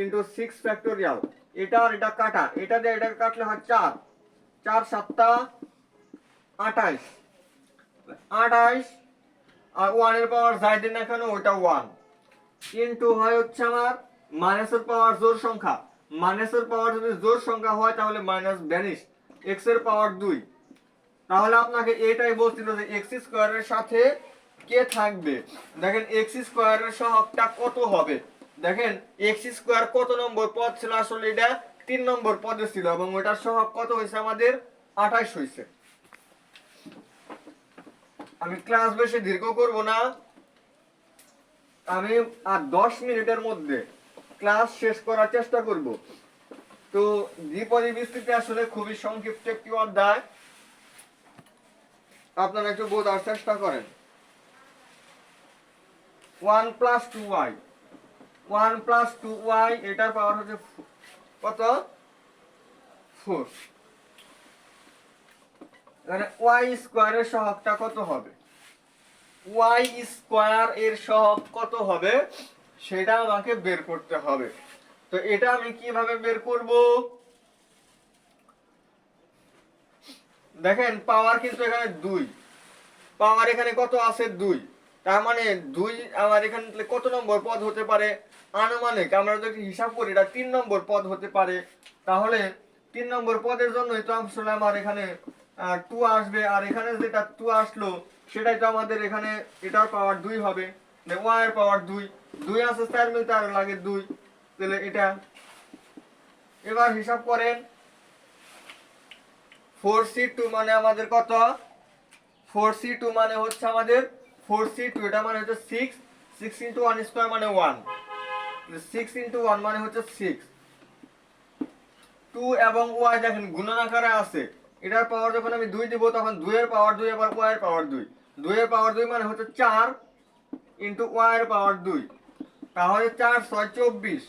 S1: ইনটু 6 ফ্যাক্টোরিয়াল। এটা আর এটা কাটা, এটা দিয়ে এটা কাটলে হয় 4, 4 7টা 28, 28 আর 1 এর পাওয়ার যাই দিন এখানে ওটা 1 ইনটু হয় হচ্ছে আমার মাইনাসের পাওয়ার জোড় সংখ্যা, মাইনাসের পাওয়ার যদি জোড় সংখ্যা হয় তাহলে মাইনাস ভ্যানিশ, x এর পাওয়ার 2। তাহলে আপনাকে এটাই বলছিল যে x স্কয়ারের সাথে কে থাকবে। দেখেন x স্কয়ারের সহগটা কত হবে, দেখেন x স্কয়ার কত নম্বর পদ ছিল, আসলে এটা 3 নম্বর পদে ছিল, এবং ওটার সহগ কত হয়েছে আমাদের 28 হয়েছে। আমি ক্লাস বেশি দীর্ঘ করব না, আমি আর 10 মিনিটের মধ্যে ক্লাস শেষ করার চেষ্টা করব। তো দ্বিপদী বিস্তৃতি আসলে খুবই সংক্ষিপ্ত একটি অধ্যায়, আপনারা একটু বোঝার চেষ্টা করেন। 1 প্লাস 2y, 1 প্লাস 2y এটার পাওয়ার হচ্ছে কত, 4। এখানে y স্কয়ারের সহগটা কত হবে, y স্কয়ার এর সহগ কত হবে সেটা আমাকে বের করতে হবে। তো এটা আমি কিভাবে বের করব, দেখেন পাওয়ার কিন্তু এখানে 2, পাওয়ার এখানে কত আছে 2, তার মানে 2 আমার এখানে কত নম্বর পদ হতে পারে, আনুমানিক আমরা যদি হিসাব করি এটা 3 নম্বর পদ হতে পারে। তাহলে 3 নম্বর পদের জন্যই তো আসলে আমার এখানে 2 আসবে, আর এখানে যেটা 2 আসলো সেটাই তো আমাদের এখানে এটার পাওয়ার 2 হবে, y এর পাওয়ার 2, 2 আছে 4 মিলতে আর লাগে 2, তাহলে এটা। এবার হিসাব করেন 4c2 মানে আমাদের কত? 4c2 মানে হচ্ছে আমাদের 4c2, এটা মানে হচ্ছে 6, 6 ইন্টু 1 স্কোয়ার মানে 1, 6 ইন্টু 1 মানে হচ্ছে 6। 2 এবং y দেখেন গুণন আকারে আছে, এটার পাওয়ার যখন আমি 2 দিব তখন 2 এর পাওয়ার 2 আবার y এর পাওয়ার 2, 2 এর পাওয়ার 2 মানে হচ্ছে 4 ইন্টু y এর পাওয়ার 2, তাহলে 4 6 24,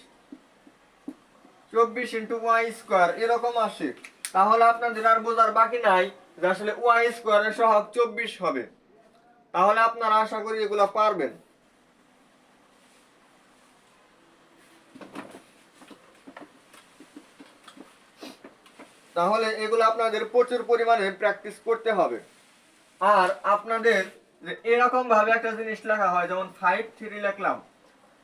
S1: 24 ইন্টু y স্কোয়ার এরকম আসে। তাহলে আপনাদের আর বোঝার বাকি নাই যে আসলে y স্কোয়ারের সহগ 24 হবে। তাহলে আপনারা আশা করি এগুলা পারবেন। তাহলে এগুলো আপনাদের প্রচুর পরিমাণে প্র্যাকটিস করতে হবে। আর আপনাদের যে এরকম ভাবে একটা জিনিস লেখা হয়, যেমন 5-3 লিখলাম,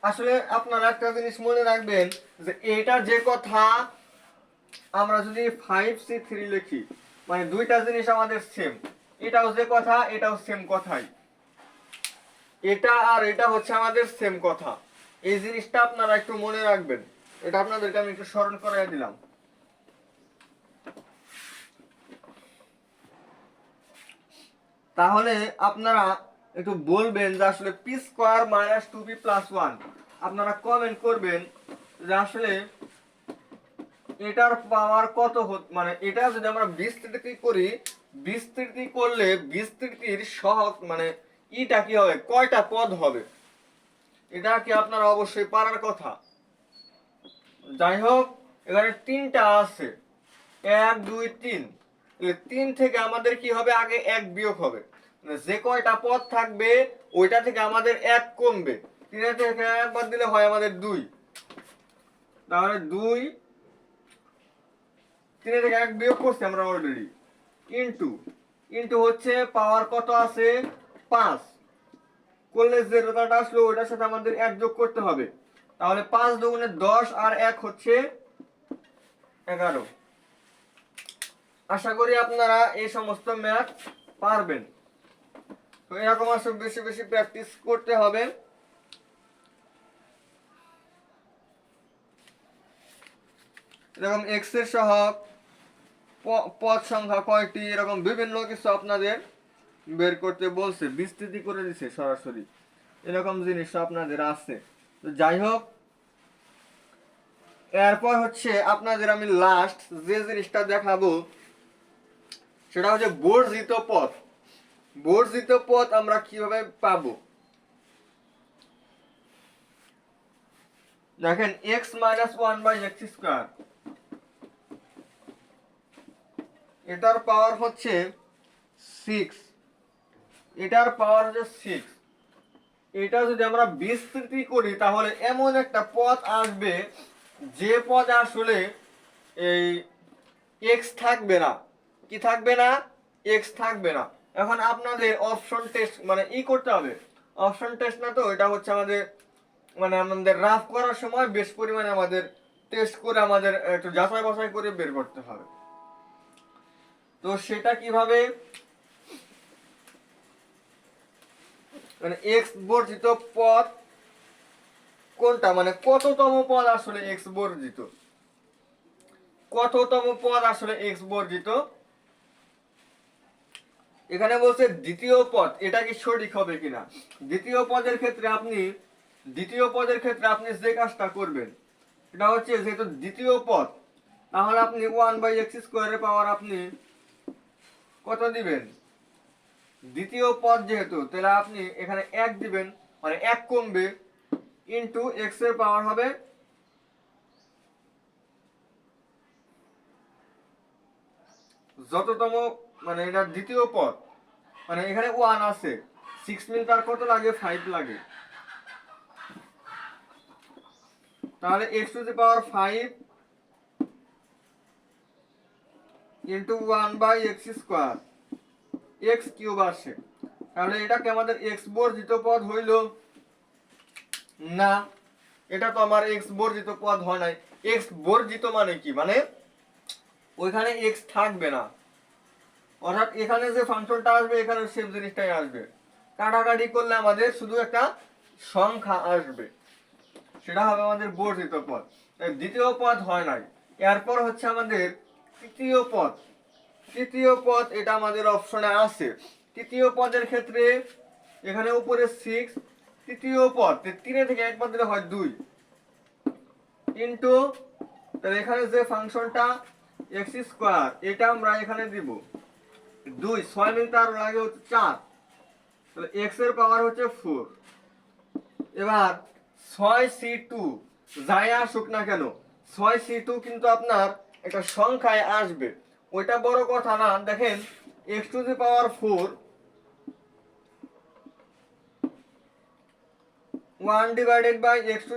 S1: আসলে আপনারা একটা জিনিস মনে রাখবেন যে এটা যে কথা আমরা যদি 5c3 লিখি মানে দুইটা জিনিস আমাদের সেম, এটাও যে কথা এটাও সেম কথাই, এটা আর এটা হচ্ছে আমাদের সেম কথা। এই জিনিসটা আপনারা একটু মনে রাখবেন, এটা আপনাদেরকে আমি একটু স্মরণ করাই দিলাম। তাহলে আপনারা একটু বলবেন যে আসলে P square minus 2p plus 1, আপনারা কমেন্ট করবেন যে আসলে এটার পাওয়ার কত মানে এটা যদি আমরা বিস্তৃতি করি, বিস্তৃতি করলে বিস্তৃতির সহগ মানে ইটা কি হবে, কয়টা পদ হবে, এটা কি আপনারা অবশ্যই পারার কথা। যাই হোক, এখানে 3টা আছে, 1 2 3, 3 থেকে আমাদের কি হবে, আগে 1 বিয়োগ হবে, যে কয়টা পদ থাকবে ওইটা থেকে আমাদের 1 কমবে, 3 থেকে 1 বাদ দিলে হয় আমাদের 2, তাহলে 2, 3 থেকে 1 বিয়োগ করছি আমরা অলরেডি, ইনটু ইনটু হচ্ছে পাওয়ার কত আছে 5, করলে যে রেজাল্ট আসলো ওইটার সাথে আমাদের 1 যোগ করতে হবে, তাহলে 5 দুগুণে 10 আর 1 হচ্ছে 11। আশা করি আপনারা এই সমস্ত ম্যাথ পারবেন। তো এরকম আসলে বেশি বেশি প্র্যাকটিস করতে হবে। এরকম এক্স এর সহগ, পদ সংখ্যা কয়টি, এরকম বিভিন্ন কিছু আপনাদের বের করতে বলছে, বিস্তৃতি করে দিছে সরাসরি, এরকম জিনিস আপনাদের আছে। তো যাই হোক, এরপর হচ্ছে আপনাদের আমি লাস্ট যে জিনিসটা দেখাবো সেটা হচ্ছে বর্জিত পদ। বর্জিত পদ আমরা কিভাবে পাবো, দেখেন x মাইনাস 1/x স্কয়ার, এটার পাওয়ার হচ্ছে 6, এটার পাওয়ার হচ্ছে 6, এটা যদি আমরা বিস্তৃতি করি তাহলে এমন একটা পদ আসবে যে পদ আসলে এই x থাকবে না, কি থাকবে না, x থাকবে না। এখন আপনাদের অপশন টেস্ট মানে করতে হবে, অপশন টেস্ট না, তো এটা হচ্ছে আমাদের মানে আমাদের রাফ করার সময় বেশ পরিমাণে আমাদের টেস্ট করে আমাদের একটু যাচাই বাছাই করে বের করতে হবে। তো সেটা কিভাবে, মানে x বর্জিত পদ কোনটা, মানে কততম পদ আসলে x বর্জিত, কততম পদ আসলে x বর্জিত। এখানে বলছে দ্বিতীয় পদ, এটা কি সঠিক হবে কিনা। দ্বিতীয় পদের ক্ষেত্রে আপনি যে কাজটা করবেন এটা হচ্ছে, যেহেতু দ্বিতীয় পদ তাহলে আপনি 1/x স্কয়ারের পাওয়ার আপনি কত দিবেন, দ্বিতীয় পদ যেহেতু তাহলে আপনি এখানে 1 দিবেন, মানে 1 কমবে, ইনটু x এর পাওয়ার হবে যততম, মানে এটা দ্বিতীয় পদ, মানে এখানে 1 আছে, 6 মিনিট আর কত লাগে, 5 লাগে, তাহলে x to the power 5 into 1/x square, x cube আসে। তাহলে এটাকে আমাদের x বর্জিত পদ হইল না, এটা তো আমার x বর্জিত পদ হয় নাই। x বর্জিত মানে কি, মানে ওইখানে x থাকবে না, অর্থাৎ এখানে যে ফাংশনটা আসবে এখানে সেম জিনিসটাই আসবে, কাটাকাটি করলে আমাদের শুধু একটা সংখ্যা আসবে, সেটা হবে আমাদের বর্জিত পদ। দ্বিতীয় পদ হয় নাই। এরপর হচ্ছে আমাদের তৃতীয় পদ, তৃতীয় পদ এটা আমাদের অপশনে আছে। তৃতীয় পদের ক্ষেত্রে এখানে উপরে 6, তৃতীয় পদ 3 থেকে একবার দিলে হয় 2 ইনটু, তাহলে এখানে যে ফাংশনটা x² এটা আমরা এখানে দিব 2, 6 মিনিট আর লাগে হচ্ছে 4, তাহলে x এর পাওয়ার হচ্ছে 4। এবার 6c2 যাই আসুক না কেন, 6c2 কিন্তু আপনার একটা সংখ্যায় আসবে, ওইটা বড় কথা না। দেখেন x⁴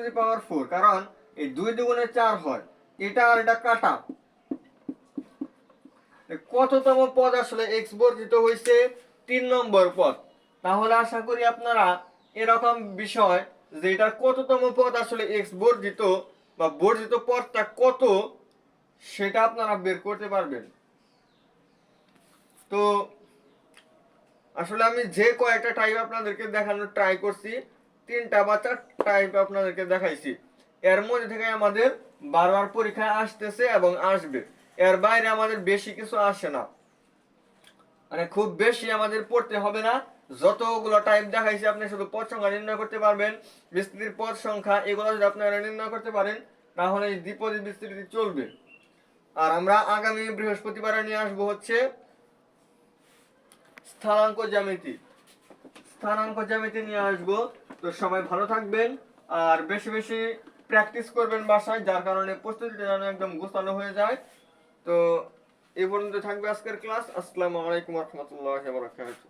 S1: 1/x⁴, কারণ এই 2 দুগুণে 4 হয়, এটা আর এটা কাটা। কততম পদ আসলে x বর্ধিত হয়েছে? 3 নম্বর পদ। তাহলে আশা করি আপনারা এরকম বিষয় যে এটার কততম পদ আসলে x বর্ধিত বা বর্ধিত পদটা কত সেটা আপনারা বের করতে পারবেন। তো আসলে আমি যে কয়েকটা টাইপ আপনাদেরকে দেখানোর ট্রাই করছি, 3টা বা 4টা টাইপ আপনাদেরকে দেখাইছি, এর মধ্যে থেকে আমাদের বারবার পরীক্ষায় আসতেছে এবং আসবে, এর বাইরে আমাদের বেশি কিছু আসে না, মানে খুব বেশি আমাদের পড়তে হবে না। যতগুলো টাইপ দেখাইছি আপনি শুধু পদ সংখ্যা নির্ণয় করতে পারবেন, বিস্তৃতির পদ সংখ্যা এগুলো যদি আপনারা নির্ণয় করতে পারেন তাহলে এই দ্বিপদী বিস্তৃতি চলবে। আর আমরা আগামী বৃহস্পতিবারে নিয়ে আসবো হচ্ছে স্থানাঙ্ক জ্যামিতি নিয়ে আসবো। তো সবাই ভালো থাকবেন আর বেশি বেশি প্র্যাকটিস করবেন বাসায়, যার কারণে প্রস্তুতিটা যেন একদম গোছানো হয়ে যায়। তো এই পর্যন্ত থাকবে আজকের ক্লাস। আসসালামু আলাইকুম ওয়া রাহমাতুল্লাহি ওয়া বারাকাতুহু।